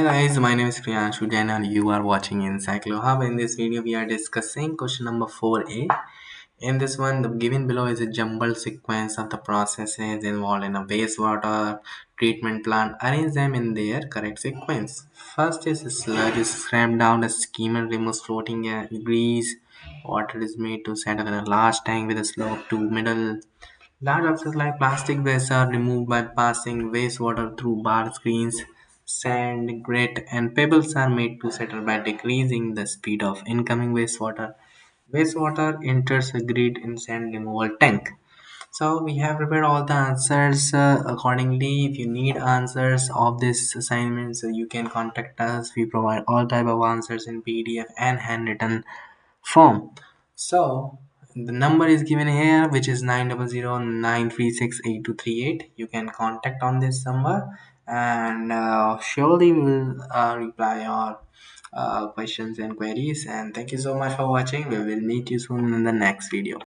Hey guys, my name is Priyanshu Jain and you are watching Encyclo Hub. In this video, we are discussing question number 4a. In this one, the given below is a jumbled sequence of the processes involved in a wastewater treatment plant. Arrange them in their correct sequence. First is sludge is scraped down, the skimmer removes floating grease. Water is made to settle in a large tank with a slope to middle. Large objects like plastic waste are removed by passing wastewater through bar screens. Sand, grit, and pebbles are made to settle by decreasing the speed of incoming wastewater. Wastewater enters a grid in sand removal tank. So we have prepared all the answers accordingly. If you need answers of this assignment, so you can contact us. We provide all type of answers in PDF and handwritten form. So the number is given here, which is 900 936 8238. You can contact on this number, and surely we will reply your questions and queries. And thank you so much for watching. We will meet you soon in the next video.